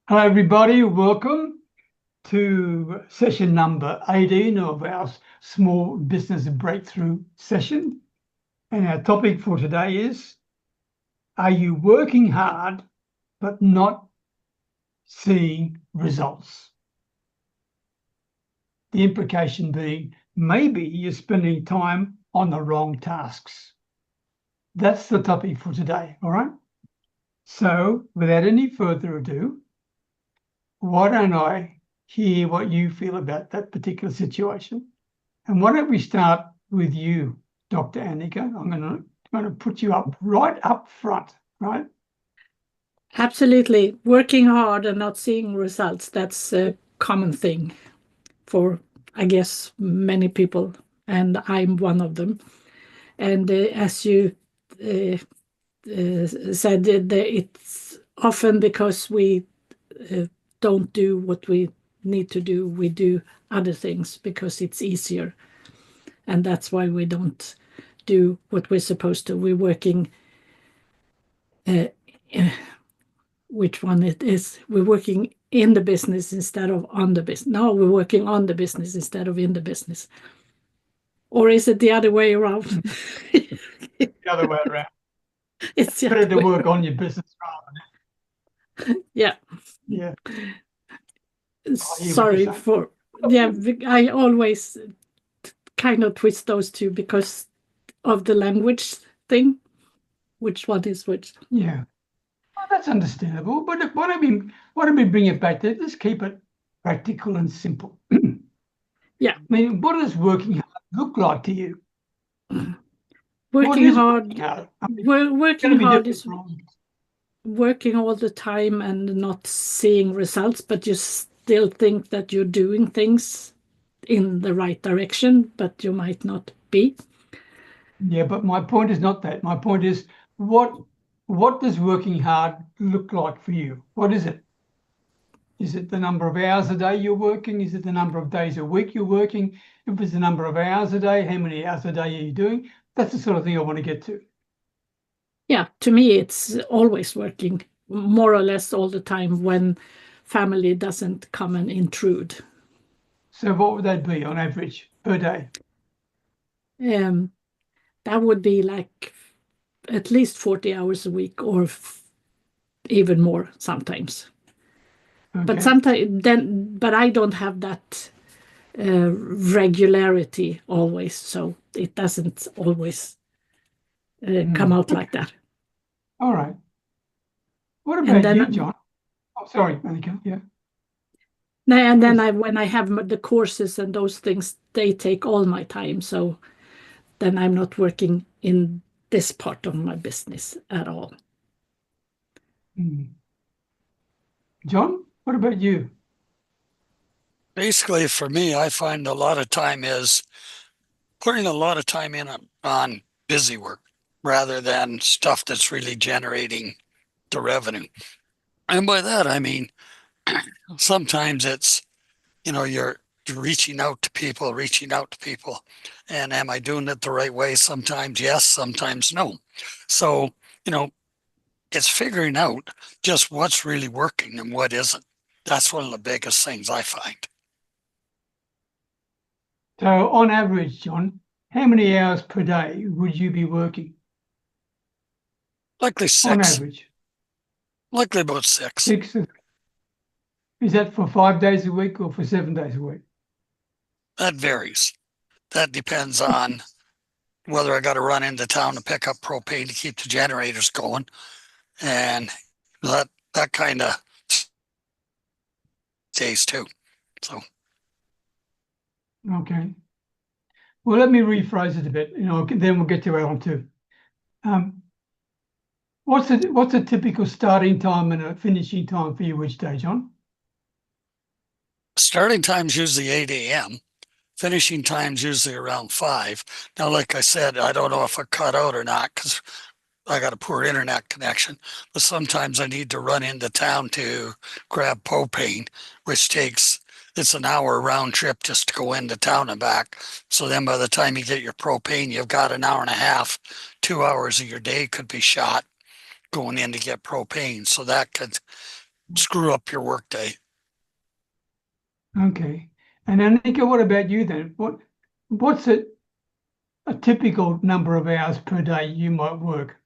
Hello, everybody. Welcome to session number 18 of our small business breakthrough session. And our topic for today is, are you working hard but not seeing results? The implication being, maybe you're spending time on the wrong tasks. That's the topic for today, all right? So without any further ado, why don't I hear what you feel about that particular situation? And why don't we start with you, Dr. Annika? I'm going to put you right up front, right? Absolutely. Working hard and not seeing results, that's a common thing for, I guess, many people, and I'm one of them. And as you said, it's often because we don't do what we need to do. We do other things because it's easier. And that's why we don't do what we're supposed to. We're working, which one it is? We're working in the business instead of on the business. No, we're working on the business instead of in the business. Or is it the other way around? The other way around. It's better to work on your business rather than. Yeah. Yeah. Sorry for, yeah, I always kind of twist those two because of the language thing. Which one is which? Yeah. Well, that's understandable. But why don't we bring it back to, let's keep it practical and simple. Yeah. I mean, what does working hard look like to you? Working hard. Working hard is from working all the time and not seeing results, but you still think that you're doing things in the right direction, but you might not be. Yeah, but my point is not that. My point is, what does working hard look like for you? What is it? Is it the number of hours a day you're working? Is it the number of days a week you're working? If it's the number of hours a day, how many hours a day are you doing? That's the sort of thing I want to get to. Yeah, to me, it's always working more or less all the time when family doesn't come and intrude. So what would that be on average per day? That would be like at least 40 hours a week or even more sometimes. Okay. But sometimes but I don't have that regularity always, so it doesn't always come out like that. All right. What about you, John? Oh, sorry, Monica. Yeah. No, and then when I have the courses and those things, they take all my time. So then I'm not working in this part of my business at all. John, what about you? Basically, for me, I find a lot of time is putting a lot of time in on busy work rather than stuff that's really generating the revenue. And by that, I mean, sometimes it's, you're reaching out to people. And am I doing it the right way? Sometimes yes, sometimes no. So, it's figuring out just what's really working and what isn't. That's one of the biggest things I find. So on average, John, how many hours per day would you be working? Likely 6. On average. Likely about 6. 6. Is that for 5 days a week or for 7 days a week? That varies. That depends on whether I got to run into town to pick up propane to keep the generators going. And that kind of days too. So. Okay. Well, let me rephrase it a bit. Then we'll get to round 2. What's a typical starting time and a finishing time for you each day, John? Starting time's usually 8 a.m. Finishing time's usually around 5. Now, like I said, I don't know if I cut out or not because I got a poor internet connection, but sometimes I need to run into town to grab propane, which it's an hour round trip just to go into town and back. So then by the time you get your propane, you've got an hour and a half, 2 hours of your day could be shot going in to get propane. So that could screw up your workday. Okay. And Annika, what about you then? What's a typical number of hours per day you might work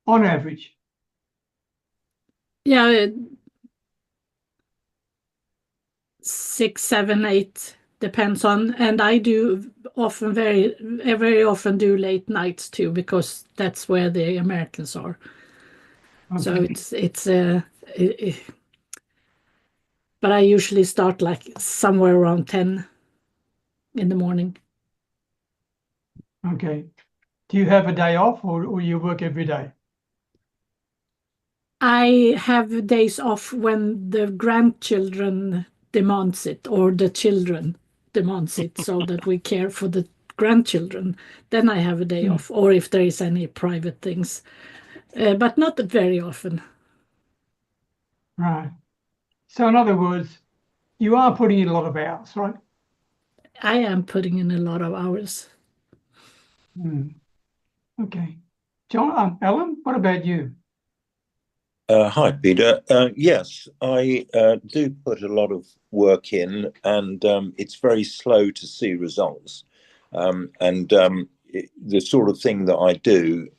on average? Yeah, 6, 7, 8 depends on, and I do often very often do late nights too, because that's where the Americans are. So it's but I usually start like somewhere around 10 in the morning. Okay. Do you have a day off, or you work every day? I have days off when the grandchildren demands it, or the children demands it, so that we care for the grandchildren. Then I have a day off, or if there is any private things, but not very often. Right. So in other words, you are putting in a lot of hours, right? I am putting in a lot of hours. Okay. John, Alan, what about you? Hi, Peter. Yes, I do put a lot of work in, and it's very slow to see results. The sort of thing that I do,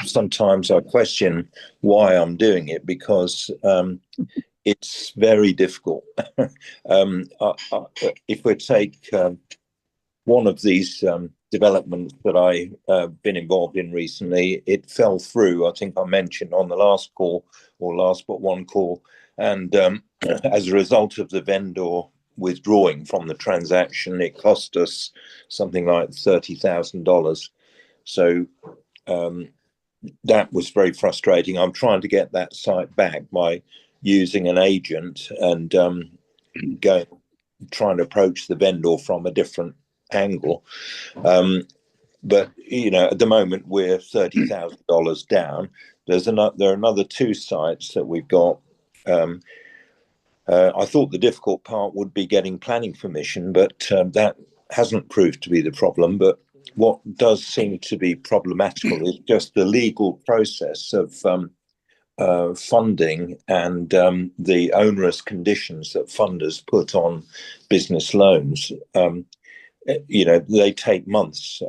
sometimes I question why I'm doing it, because it's very difficult. If we take one of these developments that I've been involved in recently, it fell through. I think I mentioned on the last call, or last but one call, and as a result of the vendor withdrawing from the transaction, it cost us something like $30,000. So that was very frustrating. I'm trying to get that site back by using an agent and trying to approach the vendor from a different angle. But at the moment we're $30,000 down. There are another 2 sites that we've got. I thought the difficult part would be getting planning permission, but that hasn't proved to be the problem. But what does seem to be problematical is just the legal process of funding and the onerous conditions that funders put on business loans. They take months,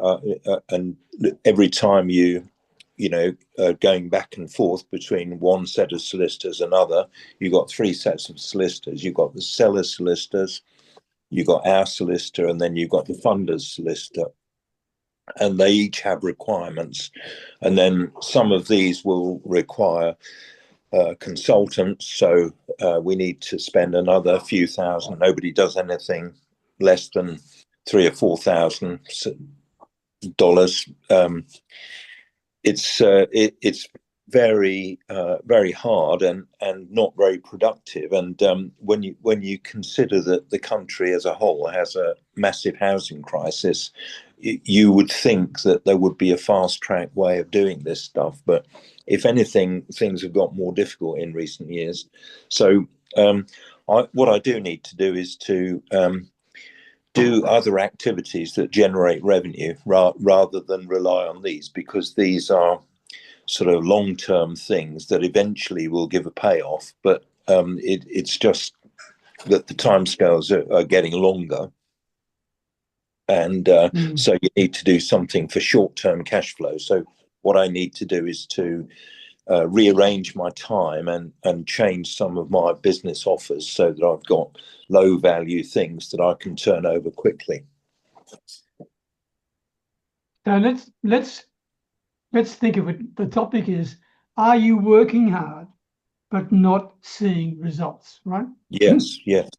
and every time going back and forth between one set of solicitors and another, you've got 3 sets of solicitors. You've got the seller's solicitors, you've got our solicitor, and then you've got the funder's solicitor. And they each have requirements. And then some of these will require consultants, so we need to spend another few thousand. Nobody does anything less than $3,000 or $4,000. It's very very hard and not very productive. And when you consider that the country as a whole has a massive housing crisis, you would think that there would be a fast track way of doing this stuff, but if anything, things have got more difficult in recent years. So what I do need to do is to do other activities that generate revenue rather than rely on these, because these are sort of long-term things that eventually will give a payoff, but it's just that the timescales are getting longer. And so you need to do something for short-term cash flow. So what I need to do is to rearrange my time and change some of my business offers so that I've got low-value things that I can turn over quickly. So let's think of it. The topic is: are you working hard but not seeing results? Right? Yes. Yes.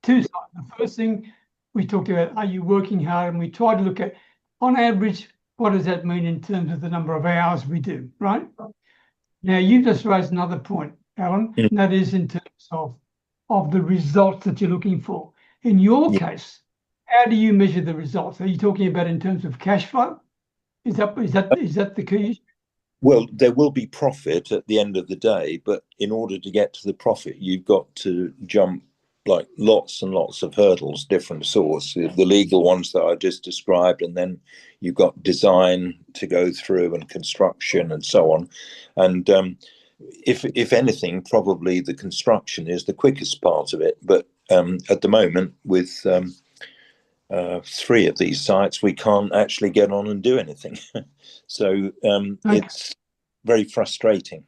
2 sides. The first thing we talked about: are you working hard? And we try to look at, on average, what does that mean in terms of the number of hours we do, right? Now, you just raised another point, Alan, and that is in terms of the results that you're looking for. In your case, how do you measure the results? Are you talking about in terms of cash flow? Is that the key? Well, there will be profit at the end of the day, but in order to get to the profit, you've got to jump like lots and lots of hurdles, different sorts, the legal ones that I just described, and then you've got design to go through and construction and so on. And if anything, probably the construction is the quickest part of it. But at the moment, with 3 of these sites, we can't actually get on and do anything. So it's very frustrating.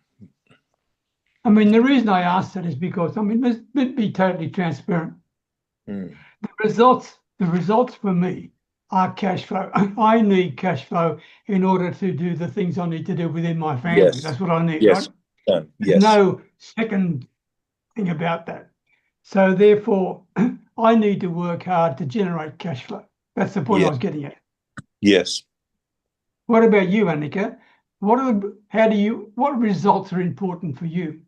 I mean, the reason I asked that is because, I mean, let's be totally transparent. The results for me are cash flow. I need cash flow in order to do the things I need to do within my family. Yes. That's what I need, Yes. right? Yes. There's no second thing about that. So therefore, I need to work hard to generate cash flow. That's the point I was getting at. Yes. What about you, Annika? What results are important for you?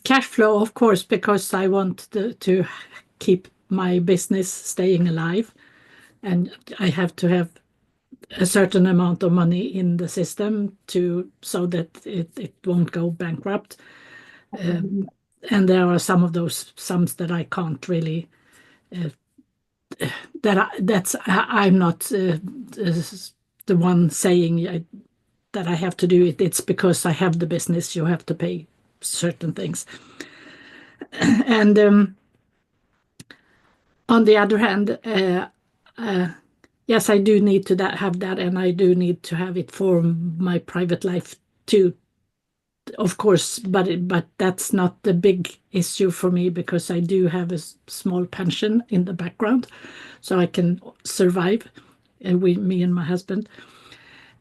Cash flow, of course, because I want to keep my business staying alive, and I have to have a certain amount of money in the system so that it won't go bankrupt. And there are some of those sums that I can't really I'm not the one saying that I have to do it. It's because I have the business. You have to pay certain things. And on the other hand, yes, I do need to have that, and I do need to have it for my private life too, of course. But that's not the big issue for me, because I do have a small pension in the background, so I can survive with me and my husband.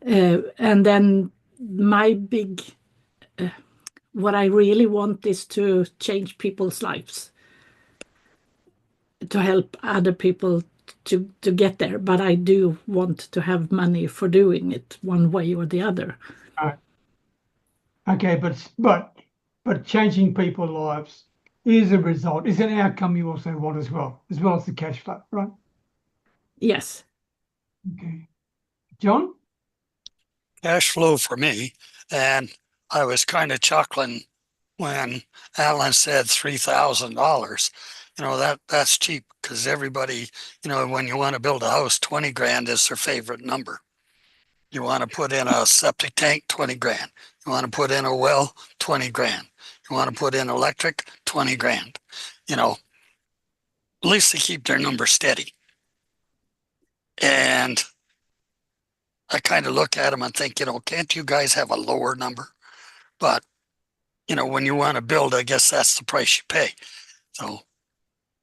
And then my big, what I really want is to change people's lives, to help other people to get there. But I do want to have money for doing it one way or the other. Okay, but changing people's lives is a result, is an outcome you also want as well as the cash flow, right? Yes. Okay. John? Cash flow for me, and I was kind of chuckling when Alan said $3,000. You know, that's cheap, because everybody, you know, when you want to build a house, 20 grand is their favorite number. You want to put in a septic tank, 20 grand. You want to put in a well, 20 grand. You want to put in electric, 20 grand. You know, at least they keep their number steady. And I kind of look at them and think, you know, can't you guys have a lower number? But, you know, when you want to build, I guess that's the price you pay. So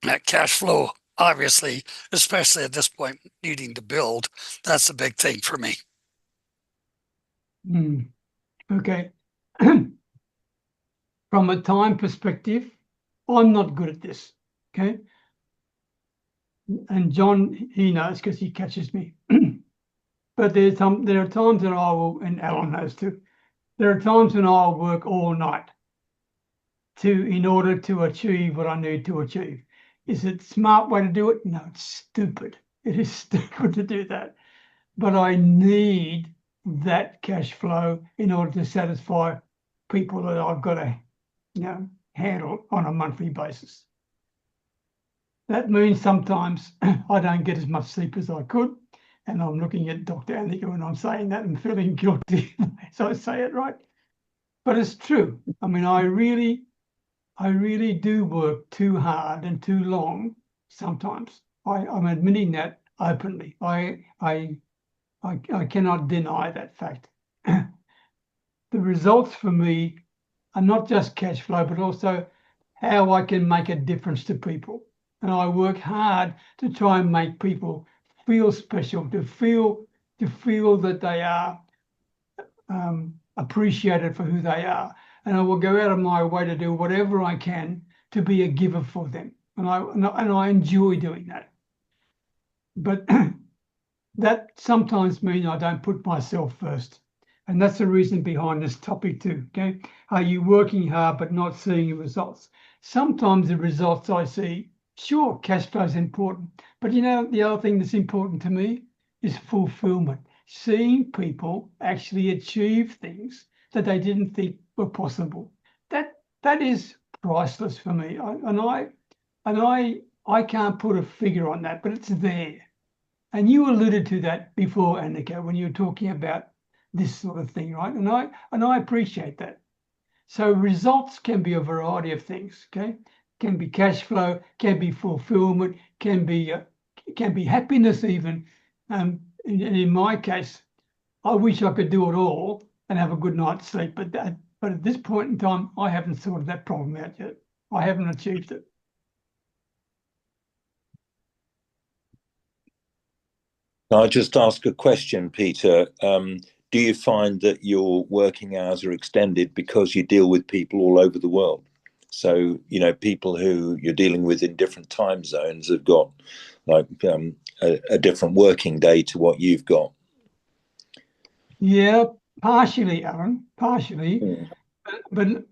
that cash flow, obviously, especially at this point, needing to build, that's a big thing for me. Okay. From a time perspective, I'm not good at this, okay? And John, he knows because he catches me. But there are times that I will, and Alan knows too, there are times when I'll work all night in order to achieve what I need to achieve. Is it a smart way to do it? No, it's stupid. It is stupid to do that. But I need that cash flow in order to satisfy people that I've got to, you know, handle on a monthly basis. That means sometimes I don't get as much sleep as I could. And I'm looking at Dr. Annika when I'm saying that and feeling guilty. So I say it right. But it's true. I mean, I really do work too hard and too long sometimes. I'm admitting that openly. I cannot deny that fact. The results for me are not just cash flow, but also how I can make a difference to people. And I work hard to try and make people feel special, to feel that they are appreciated for who they are. And I will go out of my way to do whatever I can to be a giver for them. And I enjoy doing that. But that sometimes means I don't put myself first. And that's the reason behind this topic too, okay? Are you working hard but not seeing the results? Sometimes the results I see, sure, cash flow is important. But you know, the other thing that's important to me is fulfillment. Seeing people actually achieve things that they didn't think were possible. That is priceless for me. I can't put a figure on that, but it's there. And you alluded to that before, Annika, when you were talking about this sort of thing, right? And I appreciate that. So results can be a variety of things, okay? Can be cash flow, can be fulfillment, can be happiness even. And in my case, I wish I could do it all and have a good night's sleep, but at this point in time, I haven't sorted that problem out yet. I haven't achieved it. Can I just ask a question, Peter? Do you find that your working hours are extended because you deal with people all over the world? So, you know, people who you're dealing with in different time zones have got like a different working day to what you've got. Yeah, partially, Aaron, partially. But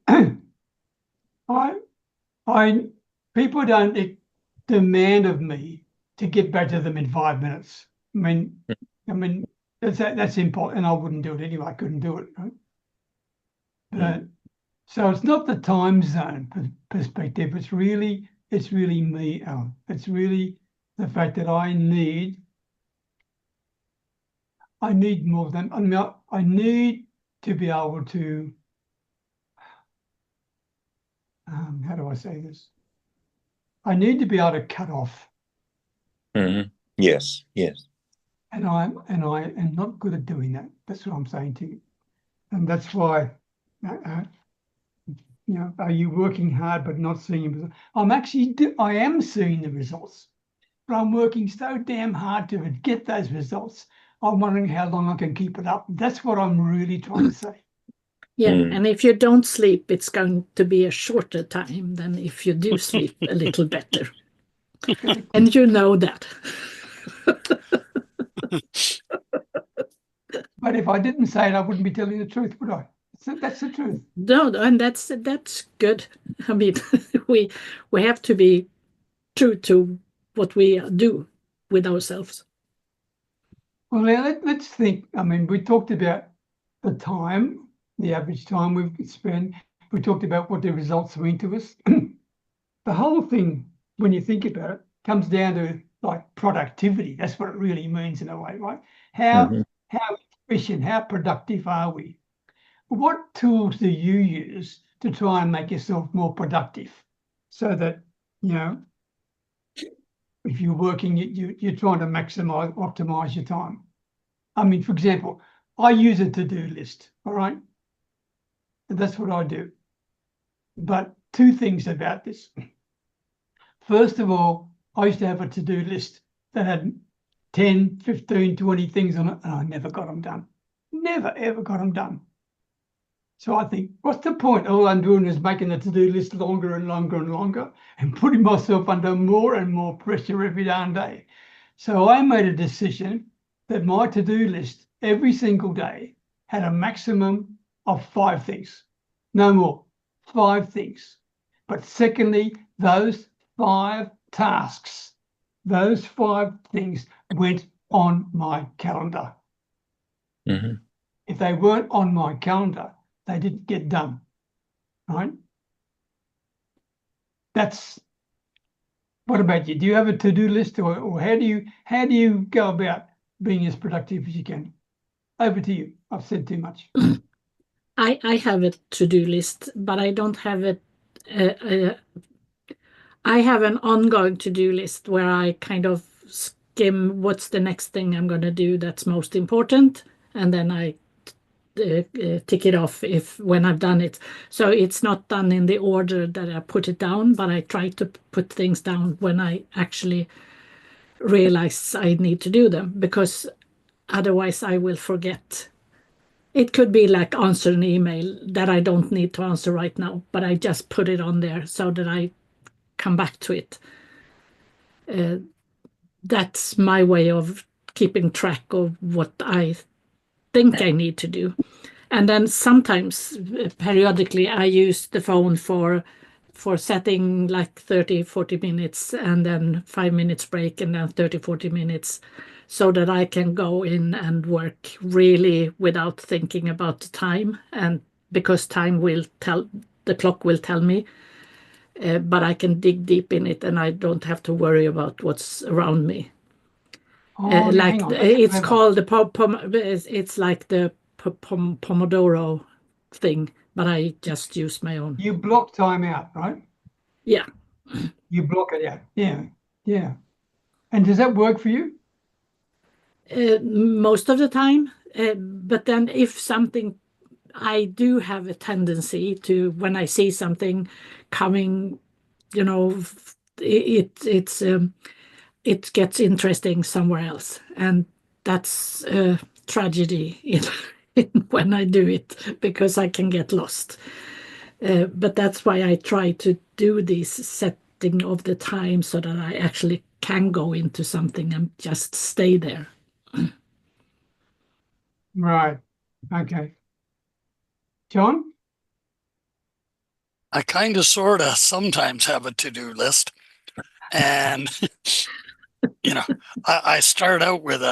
people don't demand of me to get back to them in 5 minutes. I mean, that's important, and I wouldn't do it anyway. I couldn't do it, right? So it's not the time zone perspective. It's really me, Alan. It's really the fact that I need more than I need to be able to. How do I say this? I need to be able to cut off. Yes. And I am not good at doing that. That's what I'm saying to you, and that's why. You know, are you working hard but not seeing results? I am seeing the results, but I'm working so damn hard to get those results. I'm wondering how long I can keep it up. That's what I'm really trying to say. Yeah, and if you don't sleep, it's going to be a shorter time than if you do sleep a little better. And you know that. But if I didn't say it, I wouldn't be telling the truth, would I? That's the truth. No, and that's good. I mean, we have to be true to what we do with ourselves. Well, now let's think. I mean, we talked about the time, the average time we've spent. We talked about what the results mean to us. The whole thing, when you think about it, comes down to like productivity. That's what it really means in a way, right? How efficient, how productive are we? What tools do you use to try and make yourself more productive so that, you know, if you're working, you're trying to optimize your time? I mean, for example, I use a to-do list, all right? And that's what I do. But two things about this. First of all, I used to have a to-do list that had 10, 15, 20 things on it, and I never got them done. Never, ever got them done. So I think, what's the point? All I'm doing is making the to-do list longer and longer and longer and putting myself under more and more pressure every damn day. So I made a decision that my to-do list every single day had a maximum of 5 things. No more, 5 things. But secondly, those 5 tasks, those 5 things went on my calendar. If they weren't on my calendar, they didn't get done, right? What about you? Do you have a to-do list, or how do you go about being as productive as you can? Over to you. I've said too much. I have a to-do list, but I don't have it. I have an ongoing to-do list where I kind of skim what's the next thing I'm going to do that's most important, and then I tick it off when I've done it. So it's not done in the order that I put it down, but I try to put things down when I actually realize I need to do them, because otherwise I will forget. It could be like answer an email that I don't need to answer right now, but I just put it on there so that I come back to it. That's my way of keeping track of what I think I need to do. And then sometimes, periodically, I use the phone for setting like 30, 40 minutes and then 5 minutes break and then 30, 40 minutes, so that I can go in and work really without thinking about the time. And because time will tell, the clock will tell me but I can dig deep in it and I don't have to worry about what's around me. Oh, Like hang on. it's called it's like the Pomodoro thing, but I just use my own. You block time out, right? Yeah. You block it out. Yeah, yeah. And does that work for you? Most of the time, but then if something, I do have a tendency to, when I see something coming, you know, it gets interesting somewhere else, and that's a tragedy in when I do it, because I can get lost. But that's why I try to do this setting of the time so that I actually can go into something and just stay there. Right. Okay. John? I kind of sort of sometimes have a to-do list, and you know, I start out with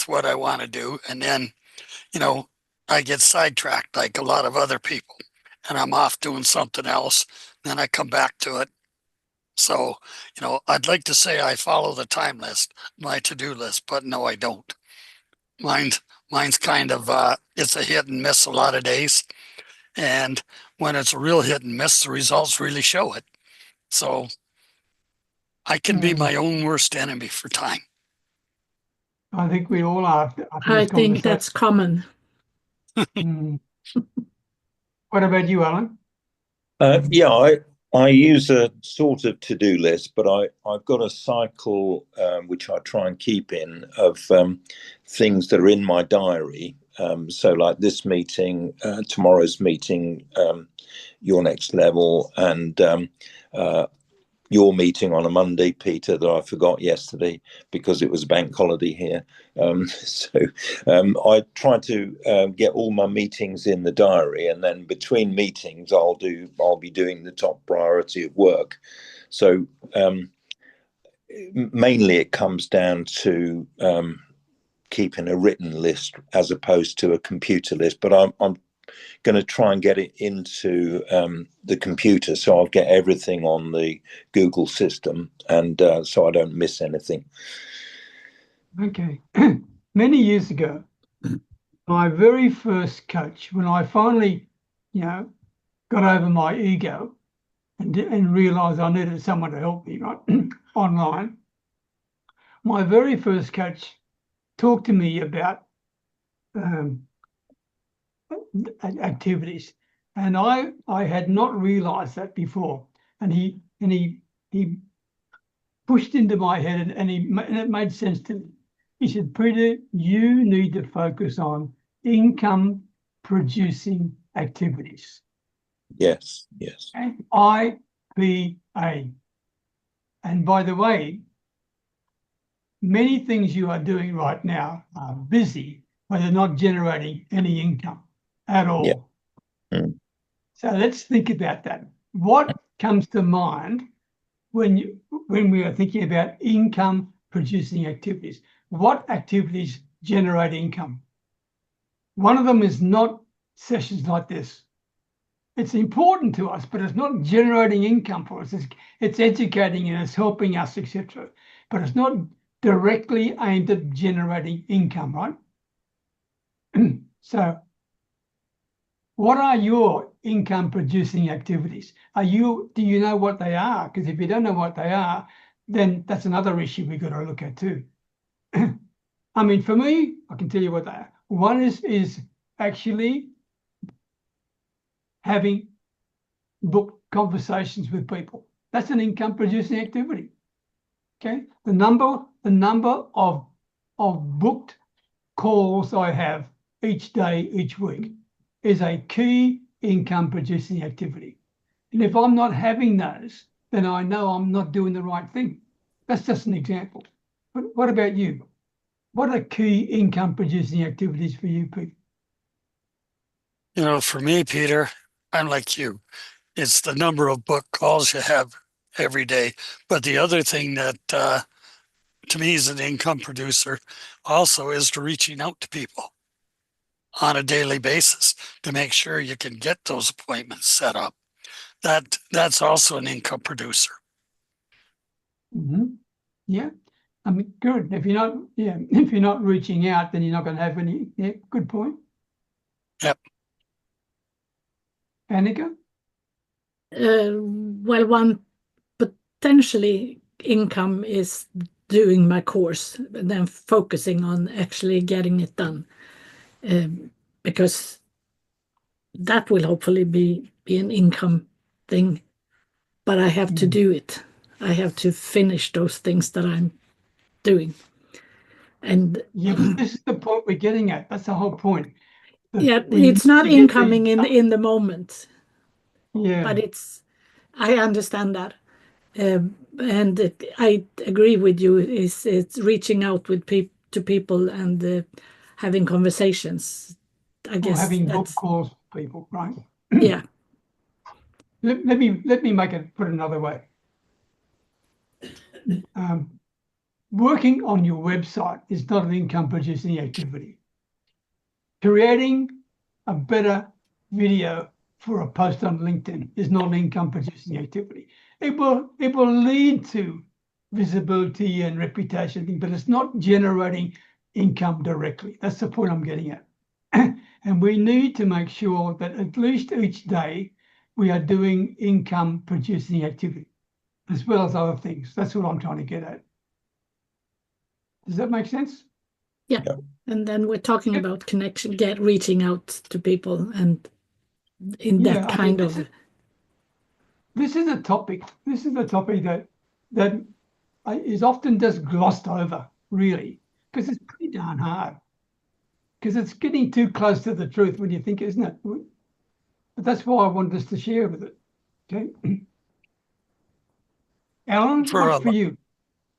what I want to do, and then, you know, I get sidetracked like a lot of other people, and I'm off doing something else. Then I come back to it. So, you know, I'd like to say I follow the time list, my to-do list, but no, I don't. Mine's kind of it's a hit and miss a lot of days, and when it's a real hit and miss, the results really show it. So I can be my own worst enemy for time. I think we all are. I think that's common. What about you, Alan? Yeah, I use a sort of to-do list, but I've got a cycle which I try and keep in of things that are in my diary. So like this meeting, tomorrow's meeting, your next level, and your meeting on a Monday, Peter, that I forgot yesterday because it was a bank holiday here. So I try to get all my meetings in the diary, and then between meetings, I'll be doing the top priority of work. So mainly it comes down to keeping a written list as opposed to a computer list. But I'm going to try and get it into the computer, so I'll get everything on the Google system, and so I don't miss anything. Okay. Many years ago, my very first coach, when I finally, got over my ego and realized I needed someone to help me, right, online, my very first coach talked to me about activities, and I had not realized that before, and he pushed into my head, and it made sense to me. He said, Peter, you need to focus on income producing activities. Yes. IPA. And by the way, many things you are doing right now are busy, but they're not generating any income at all. Yeah. So let's think about that. What comes to mind when we are thinking about income producing activities? What activities generate income? One of them is not sessions like this. It's important to us, but it's not generating income for us. It's educating and it's helping us, etc. But it's not directly aimed at generating income, right? So what are your income producing activities? Do you know what they are? Because if you don't know what they are, then that's another issue we've got to look at too. I mean, for me, I can tell you what they are. One is actually having booked conversations with people. That's an income producing activity. Okay. The number of booked calls I have each day, each week is a key income producing activity. And if I'm not having those, then I know I'm not doing the right thing. That's just an example. But what about you? What are key income producing activities for you, Pete? You know, for me, Peter, I'm like you. It's the number of book calls you have every day. But the other thing that to me is an income producer also is to reaching out to people on a daily basis to make sure you can get those appointments set up. that's also an income producer. Mm-hmm. Yeah. I mean, good. If you're not reaching out, then you're not going to have any. Yeah, good point. Yep. Annika? Well, one potentially income is doing my course and then focusing on actually getting it done, because that will hopefully be an income thing, but I have to do it. I have to finish those things that I'm doing. And yeah, but this is the point we're getting at. That's the whole point. It's not incoming in the moment. Yeah. But I understand that. And I agree with you. It's reaching out with to people and having conversations. I guess or having book that's calls with people, right? Yeah. Let me make it put another way. Working on your website is not an income producing activity. Creating a better video for a post on LinkedIn is not an income producing activity. It will lead to visibility and reputation, but it's not generating income directly. That's the point I'm getting at. And we need to make sure that at least each day we are doing income producing activity as well as other things. That's what I'm trying to get at. Does that make sense? Yeah. And then we're talking about connection, reaching out to people, and in that kind of. This is a topic. This is a topic that is often just glossed over, really, because it's pretty darn hard. Because it's getting too close to the truth when you think, isn't it? But that's why I wanted us to share with it. Okay. Alan, what's for you?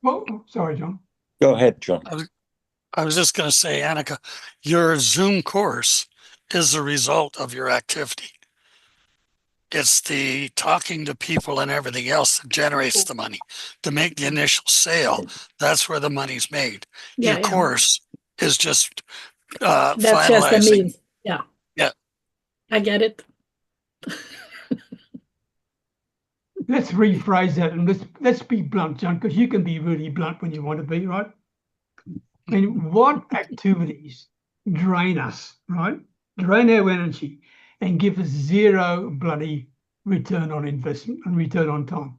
Well, sorry, John. Go ahead, John. I was just going to say, Annika, your Zoom course is a result of your activity. It's the talking to people and everything else that generates the money. To make the initial sale, that's where the money's made. Yeah, your course is just that's finalizing. just the means. Yeah. Yeah. I get it. Let's rephrase that and let's be blunt, John, because you can be really blunt when you want to be, right? I mean, what activities drain us, right? Drain our energy and give us zero bloody return on investment and return on time.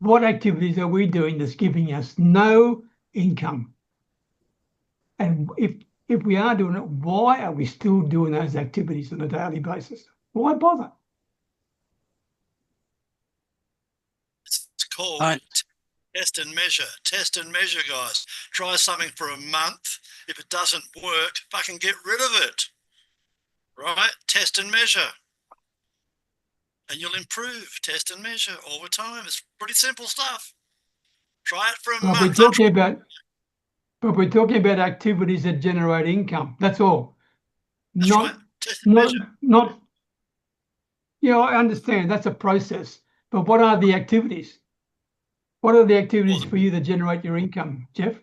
What activities are we doing that's giving us no income? And if we are doing it, why are we still doing those activities on a daily basis? Why bother? It's called test and measure. Test and measure, guys. Try something for a month. If it doesn't work, fucking get rid of it. Right? Test and measure. And you'll improve. Test and measure all the time. It's pretty simple stuff. Try it for a month. But we're talking about activities that generate income. That's all. That's right. Test and measure. I understand that's a process. But what are the activities? What are the activities for you that generate your income, Jeff?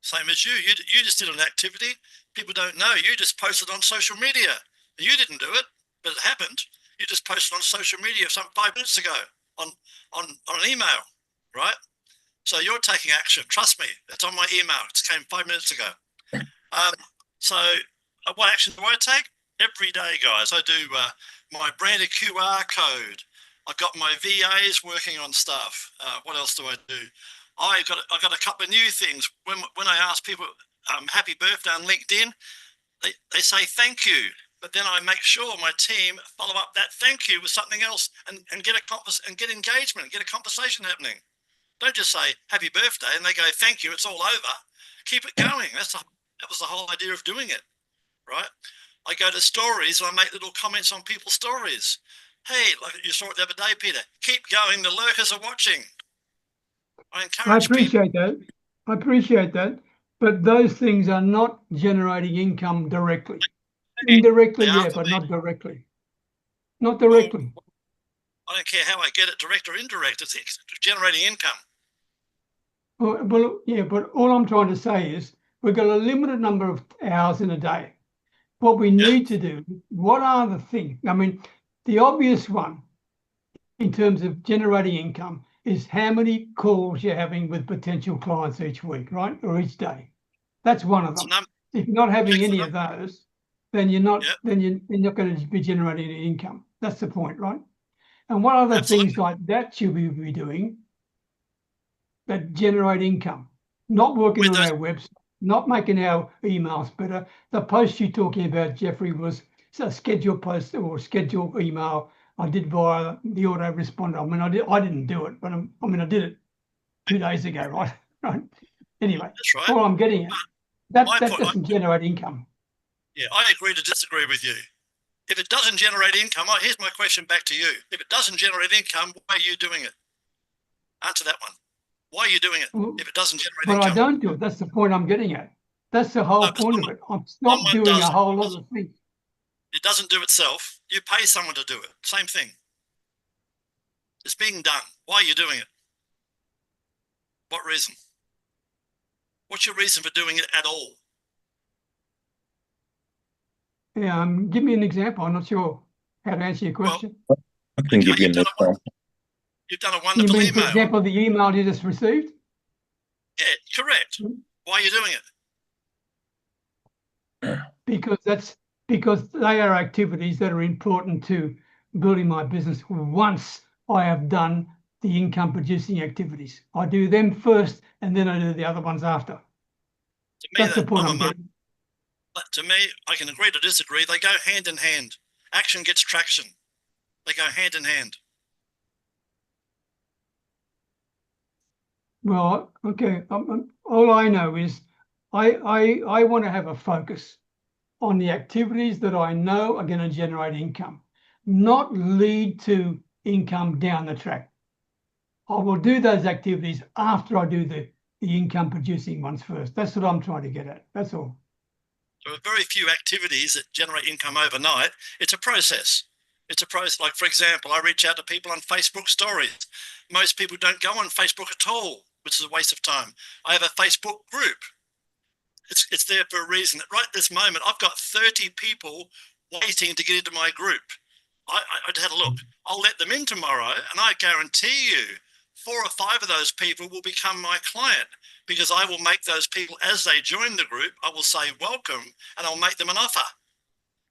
Same as you. You just did an activity. People don't know. You just posted on social media. You didn't do it, but it happened. You just posted on social media 5 minutes ago on an email, right? So you're taking action. Trust me, it's on my email. It came 5 minutes ago. So what action do I take? Every day, guys. I do my branded QR code. I've got my VAs working on stuff. What else do I do? I got a couple of new things. When I ask people happy birthday on LinkedIn, they say thank you. But then I make sure my team follow up that thank you with something else and get engagement, get a conversation happening. Don't just say happy birthday and they go thank you. It's all over. Keep it going. That was the whole idea of doing it, right? I go to stories and I make little comments on people's stories. Hey, like you saw it the other day, Peter. Keep going. The lurkers are watching. I appreciate that. I appreciate that. But those things are not generating income directly. Indirectly, yeah, but not directly. Not directly. Well, I don't care how I get it, direct or indirect. It's generating income. Well, yeah, but all I'm trying to say is we've got a limited number of hours in a day. What we need to do, what are the things? I mean, The obvious one in terms of generating income is how many calls you're having with potential clients each week, right? Or each day. That's one of them. If you're not having any of those, then you're not not going to be generating any income. That's the point, right? And what other things like that should we be doing that generate income? Not working on our website, not making our emails better. The post you're talking about, Jeffrey, was a scheduled post or scheduled email I did via the autoresponder. I mean, I didn't do it, but I did it 2 days ago, right? Right. Anyway, that's right. All I'm getting at, that doesn't generate income. Yeah, I agree to disagree with you. If it doesn't generate income, here's my question back to you. If it doesn't generate income, why are you doing it? Answer that one. Why are you doing it if it doesn't generate income? But I don't do it. That's the point I'm getting at. That's the whole point of it. I'm not doing a whole lot of things. It doesn't do itself. You pay someone to do it. Same thing. It's being done. Why are you doing it? What reason? What's your reason for doing it at all? Yeah, give me an example. I'm not sure how to answer your question. Well, I can give you an example. You've done a wonderful email. For example, the email you just received? Yeah, correct. Why are you doing it? Because they are activities that are important to building my business once I have done the income producing activities. I do them first and then I do the other ones after. That's the point I'm getting. To me, I can agree to disagree. They go hand in hand. Action gets traction. They go hand in hand. Well, okay. All I know is I want to have a focus on the activities that I know are going to generate income, not lead to income down the track. I will do those activities after I do the income producing ones first. That's what I'm trying to get at. That's all. There are very few activities that generate income overnight. It's a process. It's a process. Like, for example, I reach out to people on Facebook stories. Most people don't go on Facebook at all, which is a waste of time. I have a Facebook group. It's there for a reason. Right this moment, I've got 30 people waiting to get into my group. I had a look. I'll let them in tomorrow, and I guarantee you 4 or 5 of those people will become my client, because I will make those people, as they join the group, I will say welcome, and I'll make them an offer.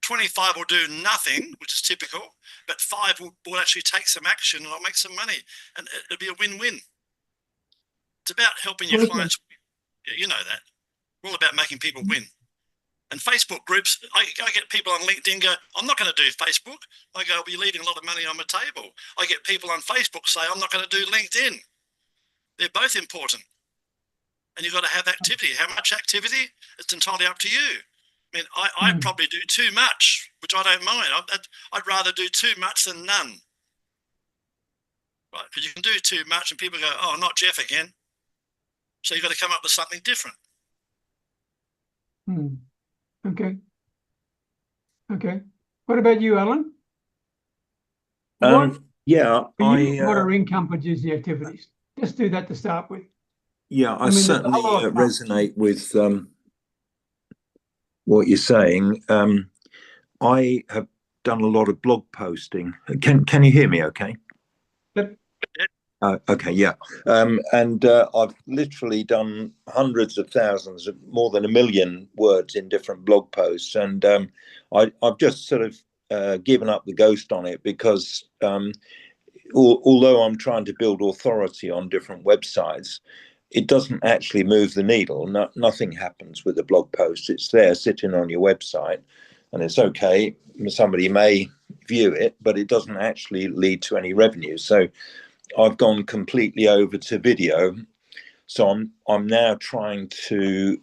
25 will do nothing, which is typical, but 5 will actually take some action, and I'll make some money, and it'll be a win-win. It's about helping your clients. Yeah, you know that. We're all about making people win. And Facebook groups, I get people on LinkedIn go, I'm not going to do Facebook. I go, I'll be leaving a lot of money on the table. I get people on Facebook say, I'm not going to do LinkedIn. They're both important. And you've got to have activity. How much activity? It's entirely up to you. I mean, I probably do too much, which I don't mind. I'd rather do too much than none. Right? Because you can do too much and people go, oh, not Jeff again. So you've got to come up with something different. Okay. Okay. What about you, Alan? Yeah, what are income producing activities? Just do that to start with. Yeah, I certainly resonate with what you're saying. I have done a lot of blog posting. Can you hear me okay? Yep. Okay, yeah. And I've literally done hundreds of thousands, more than 1 million words in different blog posts. And I've just sort of given up the ghost on it, because although I'm trying to build authority on different websites, it doesn't actually move the needle. Nothing happens with a blog post. It's there sitting on your website, and it's okay. Somebody may view it, but it doesn't actually lead to any revenue. So I've gone completely over to video. So I'm now trying to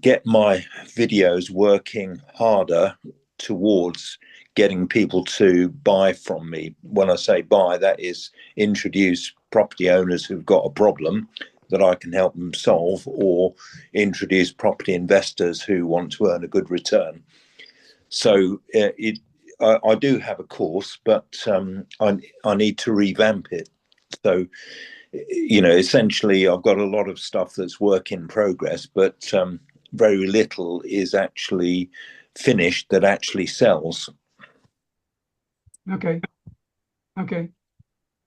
get my videos working harder towards getting people to buy from me. When I say buy, that is introduce property owners who've got a problem that I can help them solve, or introduce property investors who want to earn a good return. So I do have a course, but I need to revamp it. So, you know, essentially I've got a lot of stuff that's work in progress, but very little is actually finished that actually sells. Okay. Okay.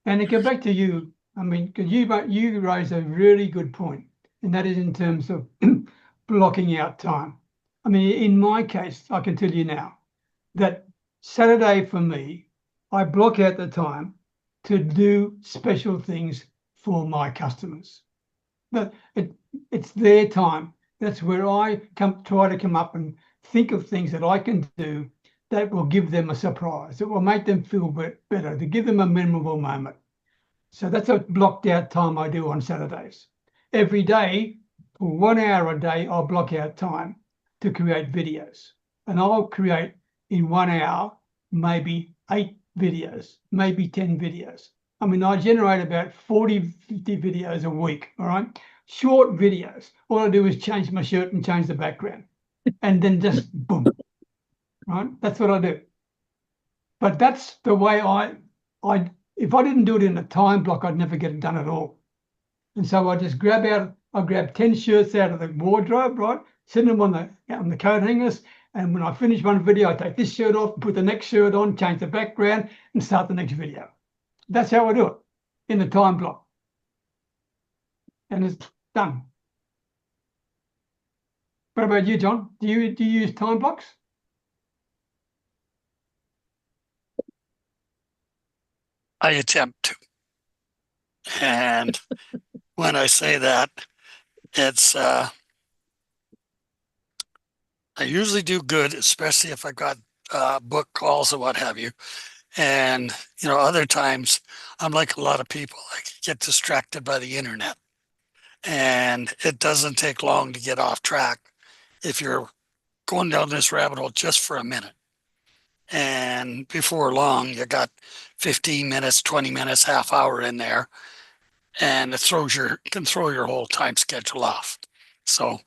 And to go back to you, I mean, because you raised a really good point, and that is in terms of blocking out time. I mean, in my case, I can tell you now that Saturday for me, I block out the time to do special things for my customers. But it's their time. That's where I try to come up and think of things that I can do that will give them a surprise, that will make them feel better, to give them a memorable moment. So that's a blocked out time I do on Saturdays. Every day, for 1 hour a day, I'll block out time to create videos. And I'll create in 1 hour, maybe 8 videos, maybe 10 videos. I mean, I generate about 40, 50 videos a week, all right? Short videos. All I do is change my shirt and change the background. And then just boom, right? That's what I do. But that's the way if I didn't do it in a time block, I'd never get it done at all. And so I just grab 10 shirts out of the wardrobe, right? Send them on the coat hangers. And when I finish one video, I take this shirt off, put the next shirt on, change the background, and start the next video. That's how I do it in the time block. And it's done. What about you, John? Do you use time blocks? I attempt to. And when I say that, it's I usually do good, especially if I got book calls or what have you. And other times I'm like a lot of people, I get distracted by the internet, and it doesn't take long to get off track if you're going down this rabbit hole just for a minute. And before long, you got 15 minutes, 20 minutes, half hour in there, and it can throw your whole time schedule off. So,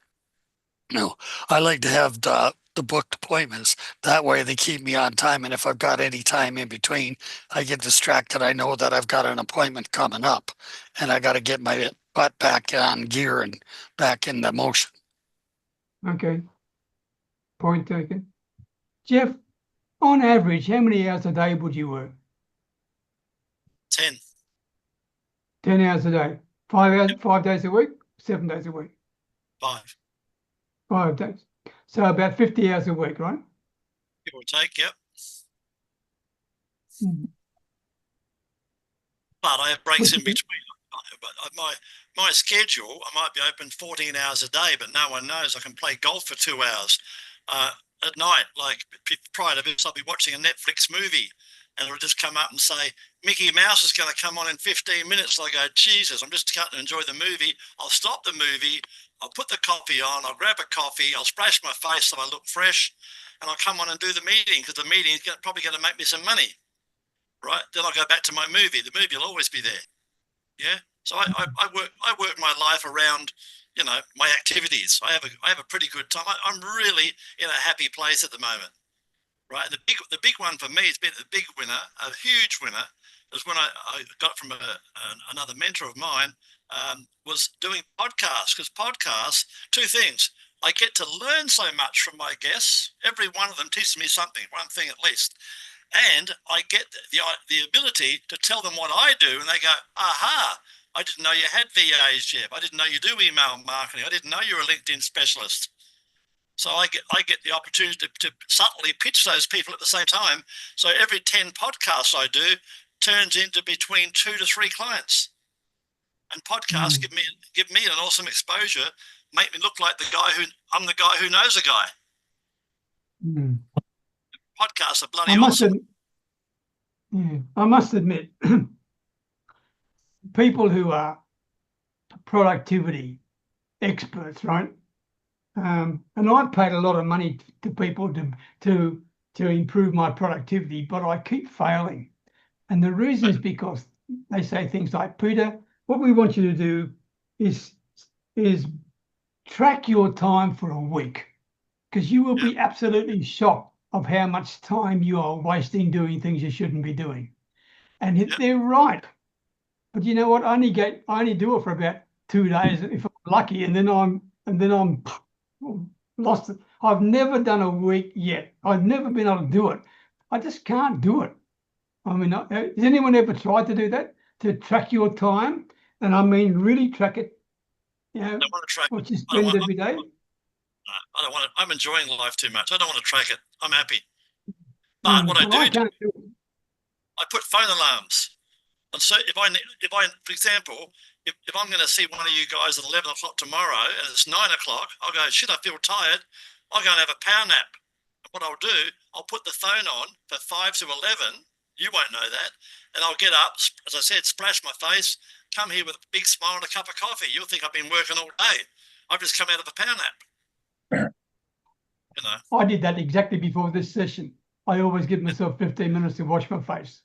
I like to have the booked appointments. That way they keep me on time. And if I've got any time in between, I get distracted. I know that I've got an appointment coming up and I got to get my butt back on gear and back into motion. Okay. Point taken. Jeff, on average, how many hours a day would you work? 10. 10 hours a day. 5 hours, 5 days a week, 7 days a week. 5. 5 days. So about 50 hours a week, right? Give or take, yep. Mm. But I have breaks in between. But my schedule, I might be open 14 hours a day, but no one knows I can play golf for 2 hours at night. Like prior to this, I'll be watching a Netflix movie, and it'll just come up and say, Mickey Mouse is going to come on in 15 minutes. And I go, Jesus, I'm just going to enjoy the movie. I'll stop the movie. I'll put the coffee on. I'll grab a coffee. I'll splash my face so I look fresh, and I'll come on and do the meeting, because the meeting is probably going to make me some money, right? Then I'll go back to my movie. The movie will always be there. Yeah. So I work my life around, my activities. I have a pretty good time. I'm really in a happy place at the moment, right? And the big one for me has been a big winner, a huge winner, is when I got from another mentor of mine, was doing podcasts. Because podcasts, 2 things. I get to learn so much from my guests. Every one of them teaches me something, one thing at least. And I get the ability to tell them what I do, and they go, aha, I didn't know you had VAs, Jeff. I didn't know you do email marketing. I didn't know you were a LinkedIn specialist. So I get the opportunity to subtly pitch those people at the same time. So every 10 podcasts I do turns into between 2 to 3 clients. And podcasts give me an awesome exposure, make me look like I'm the guy who knows a guy. Mm. Podcasts are bloody awesome. I must admit, people who are productivity experts, right? And I've paid a lot of money to people to improve my productivity, but I keep failing. And the reason is because they say things like, Peter, what we want you to do is track your time for a week, because you will be absolutely shocked of how much time you are wasting doing things you shouldn't be doing. And they're right. But you know what? I only do it for about 2 days if I'm lucky, and then I'm lost. I've never done a week yet. I've never been able to do it. I just can't do it. I mean, has anyone ever tried to do that? To track your time? And I mean, really track it, you know, I don't want to track what you it. I don't spend want, every day? I don't want to, I'm enjoying life too much. I don't want to track it. I'm happy. But what I Well, I do, can't do it. I put phone alarms. And so if I, for example, if I'm going to see one of you guys at 11 o'clock tomorrow and it's 9 o'clock, I'll go, shit, I feel tired. I'll go and have a power nap. And what I'll do, I'll put the phone on for 5 to 11. You won't know that. And I'll get up, as I said, splash my face, come here with a big smile and a cup of coffee. You'll think I've been working all day. I've just come out of a power nap. You know. I did that exactly before this session. I always give myself 15 minutes to wash my face.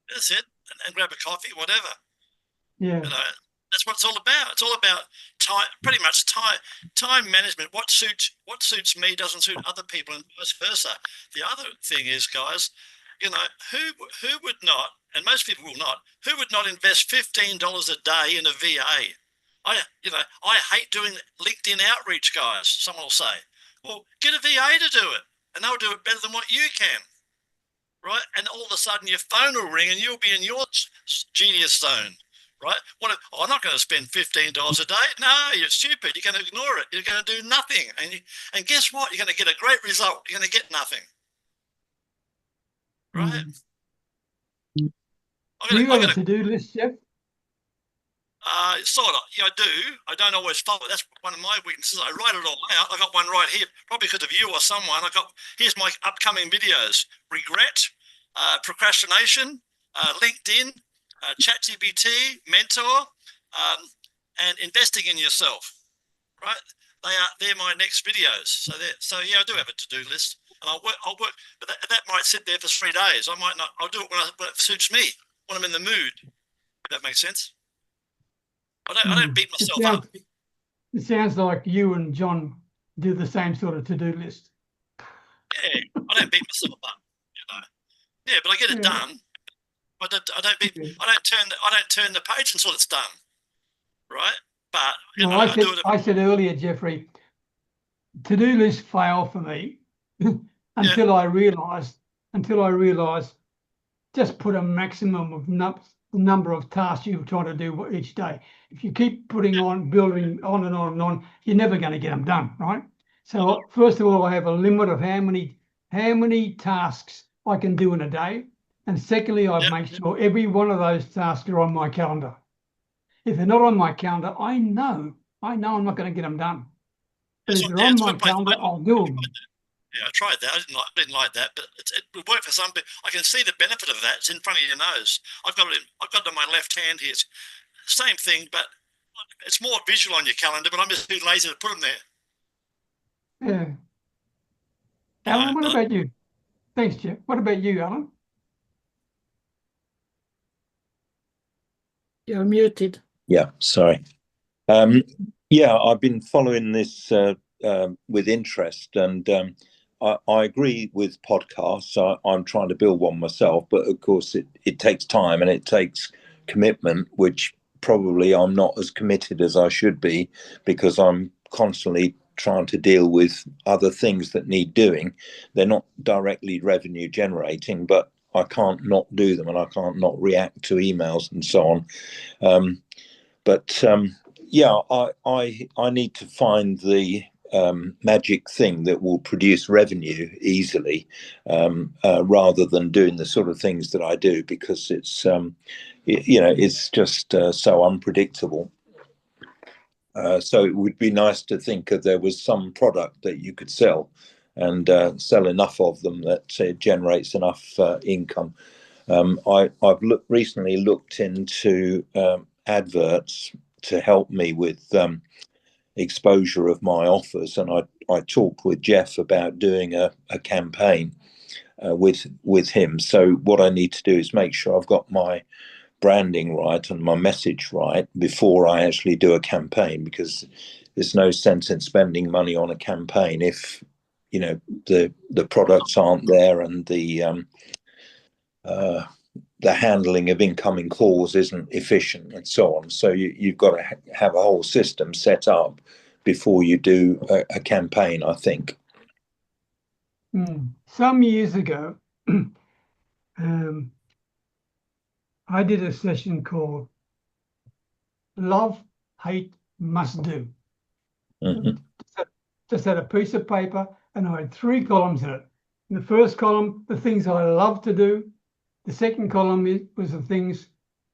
That's it. And grab a coffee, whatever. Yeah. You know, that's what it's all about. It's all about time, pretty much time management. What suits me doesn't suit other people, and vice versa. The other thing is, guys, you know, who would not, and most people will not, who would not invest $15 a day in a VA? I hate doing LinkedIn outreach, guys. Someone will say, well, get a VA to do it, and they'll do it better than what you can. Right, and all of a sudden your phone will ring and you'll be in your genius zone, right? I'm not going to spend $15 a day. No, you're stupid. You're going to ignore it. You're going to do nothing, and guess what? You're going to get a great result. You're going to get nothing, right? Do you have a to-do list, Jeff? Sort of. Yeah, I do. I don't always follow it. That's one of my weaknesses. I write it all out. I got one right here, probably because of you or someone. Here's my upcoming videos: regret, procrastination, LinkedIn, ChatGPT, mentor, and investing in yourself. Right? They're my next videos. So yeah, I do have a to-do list, and I'll work. But that might sit there for 3 days. I might not. I'll do it when it suits me, when I'm in the mood. If that makes sense. I don't beat myself up. It sounds like you and John do the same sort of to-do list. Yeah, I don't beat myself up, you know. Yeah, but I get it done. I don't turn the page until it's done, right? But you know, I said earlier, Jeffrey, to-do lists fail for me until I realise just put a maximum of the number of tasks you're trying to do each day. If you keep putting on, building on and on and on, you're never going to get them done, right? So first of all, I have a limit of how many tasks I can do in a day. And secondly, I make sure every one of those tasks are on my calendar. If they're not on my calendar, I know I'm not going to get them done. But if they're on my calendar, I'll do them. Yeah, I tried that. I didn't like that, but it would work for some people. I can see the benefit of that. It's in front of your nose. I've got it on my left hand here. It's the same thing, but it's more visual on your calendar. But I'm just too lazy to put them Yeah. there. Alan, what about you? Thanks, Jeff. What about you, Alan? You're muted. Yeah, sorry. Yeah, I've been following this with interest, and I agree with podcasts. I'm trying to build one myself, but of course it takes time and it takes commitment, which probably I'm not as committed as I should be, because I'm constantly trying to deal with other things that need doing. They're not directly revenue generating, but I can't not do them, and I can't not react to emails and so on. Yeah, I need to find the magic thing that will produce revenue easily, rather than doing the sort of things that I do, because it's it's just so unpredictable. So it would be nice to think that there was some product that you could sell, and sell enough of them that generates enough income. I've recently looked into adverts to help me with exposure of my offers, and I talked with Jeff about doing a campaign with him. So what I need to do is make sure I've got my branding right and my message right before I actually do a campaign, because there's no sense in spending money on a campaign if the products aren't there, and the handling of incoming calls isn't efficient, and so on. So you've got to have a whole system set up before you do a campaign, I think. Some years ago, I did a session called Love, Hate, Must Do. Mhm. Just had a piece of paper and I had 3 columns in it. In the first column, the things I love to do. The second column was the things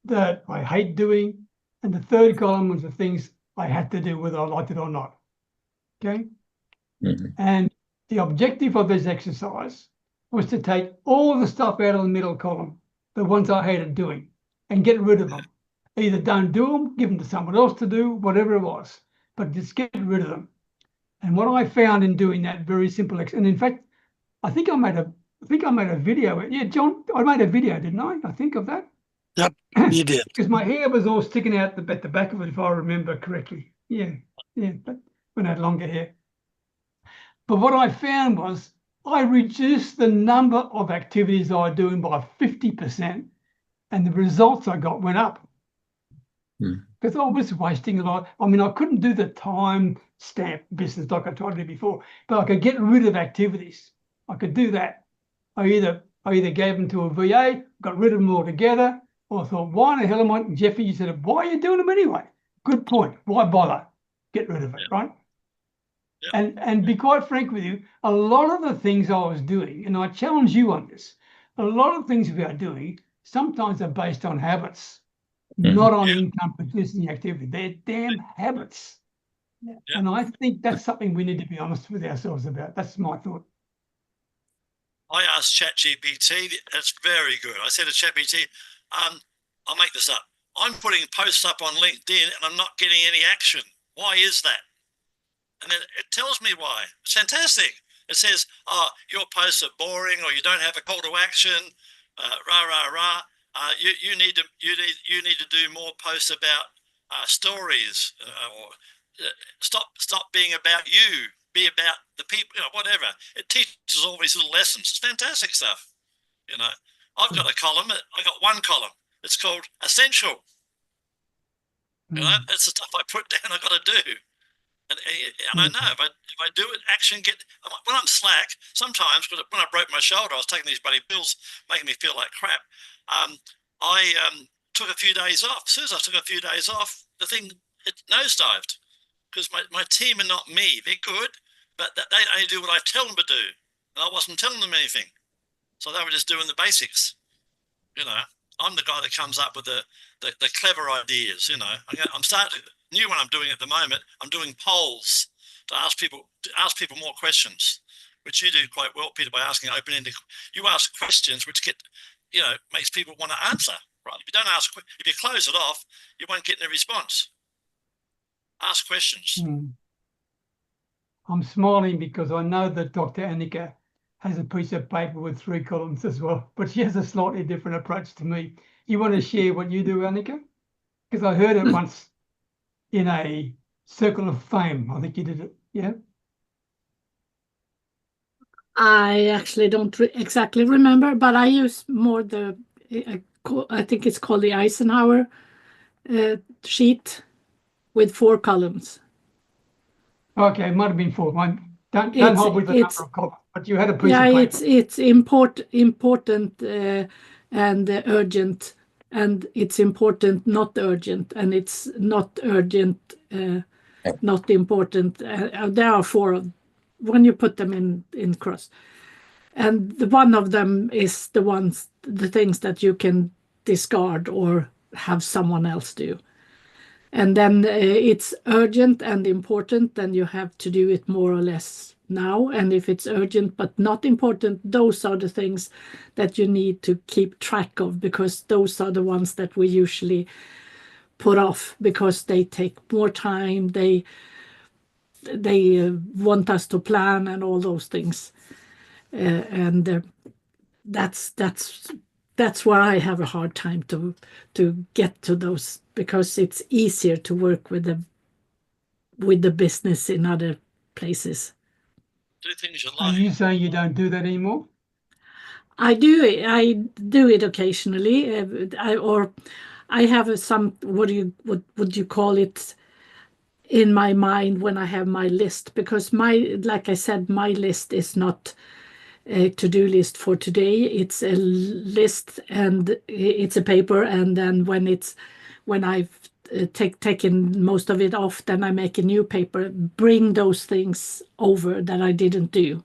that I hate doing. And the third column was the things I had to do whether I liked it or not. Okay. Mhm. And the objective of this exercise was to take all the stuff out of the middle column, the ones I hated doing, and get rid of them. Either don't do them, give them to someone else to do, whatever it was, but just get rid of them. And what I found in doing that very simple, and in fact, I think I made a video. Yeah, John, I made a video, didn't I? I think of that. Yep, you did. Because my hair was all sticking out at the back of it, if I remember correctly. Yeah, but when I had longer hair. But what I found was I reduced the number of activities I was doing by 50%, and the results I got went up. Because I was wasting a lot. I mean, I couldn't do the time stamp business like I tried to do before, but I could get rid of activities. I could do that. I either gave them to a VA, got rid of them altogether, or I thought, why the hell am I? And Jeffy, you said, why are you doing them anyway? Good point. Why bother? Get rid of it, right? Yep. And be quite frank with you, a lot of the things I was doing, and I challenge you on this, a lot of things we are doing sometimes are based on habits, not on income producing activity. They're damn habits. And I think that's something we need to be honest with ourselves about. That's my thought. I asked ChatGPT, it's very good. I said to ChatGPT, I'll make this up. I'm putting posts up on LinkedIn and I'm not getting any action. Why is that? And then it tells me why. It's fantastic. It says, oh, your posts are boring, or you don't have a call to action, you need to do more posts about stories, or stop being about you, be about the people, whatever. It teaches all these little lessons. It's fantastic stuff. I've got a column. I got one column. It's called Essential. That's the stuff I put down. I got to do. And I know if I do it, action when I'm slack, sometimes when I broke my shoulder, I was taking these bloody pills, making me feel like crap. I took a few days off. As soon as I took a few days off, it nosedived, because my team are not me. They're good, but they only do what I tell them to do. And I wasn't telling them anything. So they were just doing the basics. I'm the guy that comes up with the clever ideas. I'm starting new one I'm doing at the moment. I'm doing polls to ask people more questions, which you do quite well, Peter, by asking open-ended. You ask questions which makes people want to answer. Right? If you close it off, you won't get any response. Ask questions. I'm smiling because I know that Dr. Annika has a piece of paper with 3 columns as well, but she has a slightly different approach to me. You want to share what you do, Annika? Because I heard it once in a circle of fame. I think you did it. Yeah. I actually don't exactly remember, but I use more I think it's called the Eisenhower sheet with 4 columns. Okay, it might have been 4. Don't hold with the number of columns, but you had a piece of paper. It's important and urgent, and it's important, not urgent, and it's not urgent, not important. There are 4 when you put them in cross, and one of them is the things that you can discard or have someone else do. And then it's urgent and important, then you have to do it more or less now. And if it's urgent but not important, those are the things that you need to keep track of, because those are the ones that we usually put off because they take more time. They want us to plan and all those things. And that's where I have a hard time to get to those, because it's easier to work with the business in other places. Do things you Are like. you saying you don't do that anymore? I do it occasionally, I have some, what would you call it, in my mind when I have my list, because like I said, my list is not to-do list for today. It's a list and it's a paper, and then when I've taken most of it off, then I make a new paper, bring those things over that I didn't do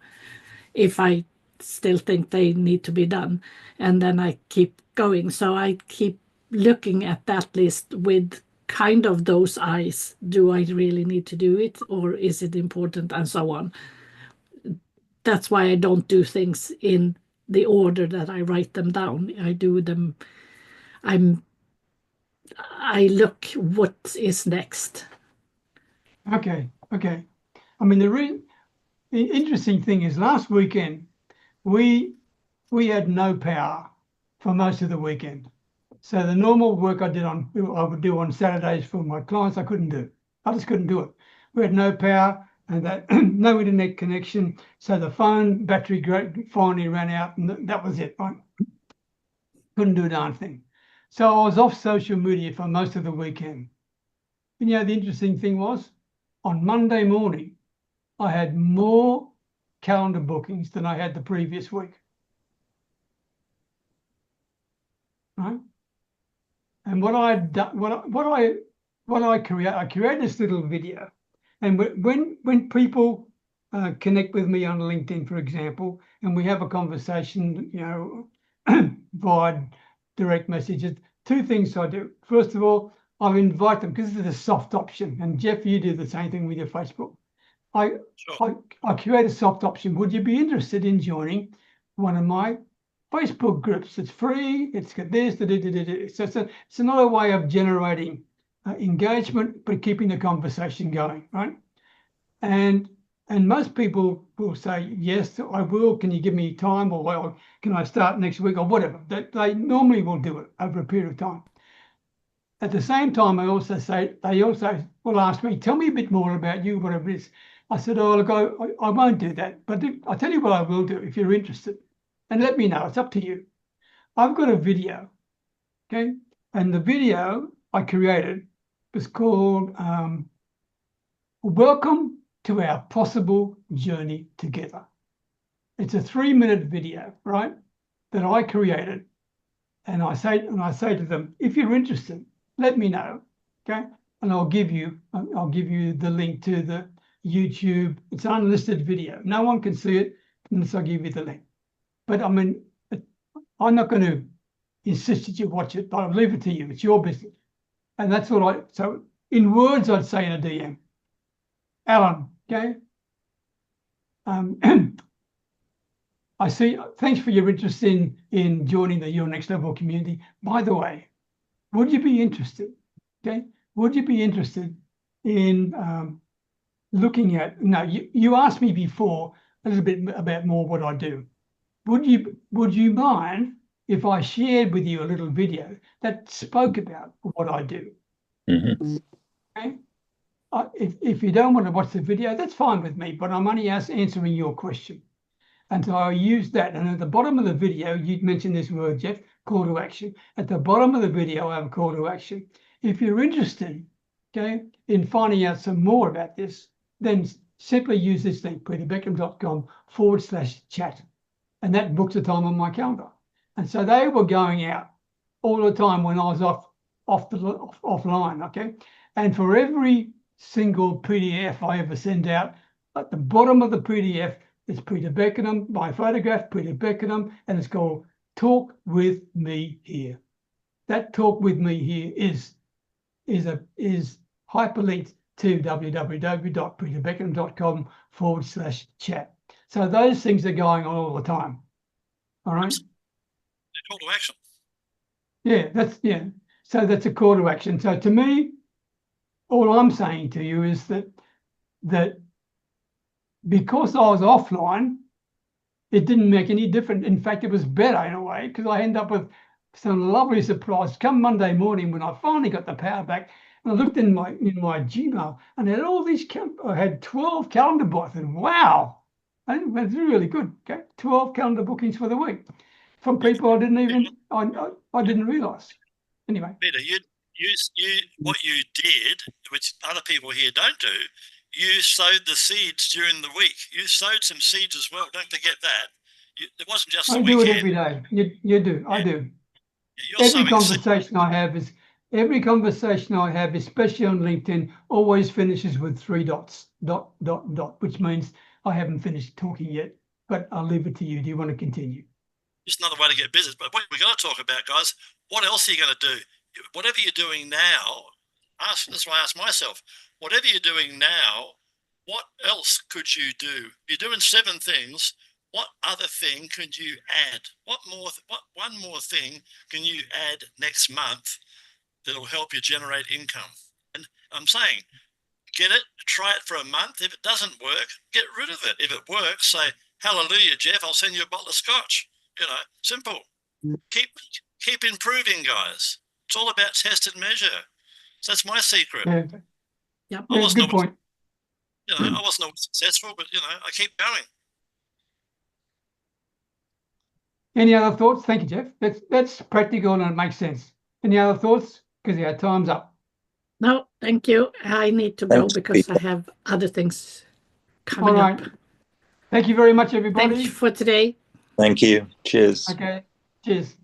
if I still think they need to be done, and then I keep going. So I keep looking at that list with kind of those eyes. Do I really need to do it, or is it important, and so on. That's why I don't do things in the order that I write them down. I do them, I look what is next. Okay. I mean, the interesting thing is last weekend we had no power for most of the weekend. So the normal work I would do on Saturdays for my clients, I couldn't do. I just couldn't do it. We had no power and that no internet connection. So the phone battery finally ran out, and that was it. Right? Couldn't do a darn thing. So I was off social media for most of the weekend. And the interesting thing was, on Monday morning, I had more calendar bookings than I had the previous week. Right? And what I created this little video, and when people connect with me on LinkedIn, for example, and we have a conversation, via direct messages, two things I do. First of all, I'll invite them, because this is a soft option, and Jeff, you do the same thing with your Facebook. I create a soft option. Would you be interested in joining one of my Facebook groups? It's free. It's got this. So it's another way of generating engagement, but keeping the conversation going, right? And most people will say, yes, I will. Can you give me time? Or, well, can I start next week or whatever? They normally will do it over a period of time. At the same time, they also will ask me, tell me a bit more about you, whatever it is. I said, oh, look, I won't do that. But I'll tell you what I will do if you're interested. And let me know. It's up to you. I've got a video, okay? And the video I created was called Welcome to Our Possible Journey Together. It's a 3-minute video, right, that I created. And I say to them, if you're interested, let me know, okay? And I'll give you the link to the YouTube. It's an unlisted video. No one can see it unless I give you the link. But I mean, I'm not going to insist that you watch it, but I'll leave it to you. It's your business. And that's what so in words, I'd say in a DM, Alan, okay? I see, thanks for your interest in joining the Your Next Level community. By the way, would you be interested, okay? Would you be interested in looking at, now you asked me before a little bit about more what I do. Would you mind if I shared with you a little video that spoke about what I do? Mm-hmm. Okay? If you don't want to watch the video, that's fine with me, but I'm only answering your question. And so I use that. And at the bottom of the video, you'd mentioned this word, Jeff, call to action. At the bottom of the video, I have a call to action. If you're interested, okay, in finding out some more about this, then simply use this link, peterbeckenham.com/chat. And that books a time on my calendar. And so they were going out all the time when I was offline, okay? And for every single PDF I ever send out, at the bottom of the PDF, it's Peter Beckenham, my photograph, Peter Beckenham, and it's called Talk With Me Here. That Talk With Me Here is hyperlinked to www.peterbeckenham.com/chat. So those things are going on all the time. All right. Call to action. Yeah. So that's a call to action. So to me, all I'm saying to you is that because I was offline, it didn't make any difference. In fact, it was better in a way, because I ended up with some lovely surprise. Come Monday morning, when I finally got the power back, and I looked in my Gmail, and I had all these. I had 12 calendar bookings, and wow, that's really good. Okay, 12 calendar bookings for the week from people I didn't realise. Anyway, Peter, what you did, which other people here don't do, you sowed the seeds during the week. You sowed some seeds as well. Don't forget that. It wasn't just I the do it weekend. every day. You do. I do. You're Every so conversation I have, especially on LinkedIn, always finishes with 3 dots, dot, dot, dot, which means I haven't finished talking yet, but I'll leave it to you. Do you want to continue? just another way to get business. But what we got to talk about, guys, what else are you going to do? Whatever you're doing now, that's why I ask myself, whatever you're doing now, what else could you do? You're doing 7 things. What other thing could you add? What one more thing can you add next month that'll help you generate income? And I'm saying, get it, try it for a month. If it doesn't work, get rid of it. If it works, say, hallelujah, Jeff, I'll send you a bottle of scotch. Simple. Keep improving, guys. It's all about test and measure. So that's my secret. Yeah, good point. I wasn't always successful, but I keep going. Any other thoughts? Thank you, Jeff. That's practical and it makes sense. Any other thoughts? Because our time's up. No, thank you. I need to go because I have other things coming up. Thank you very much, everybody. Thank you for today. Thank you. Cheers. Okay. Cheers.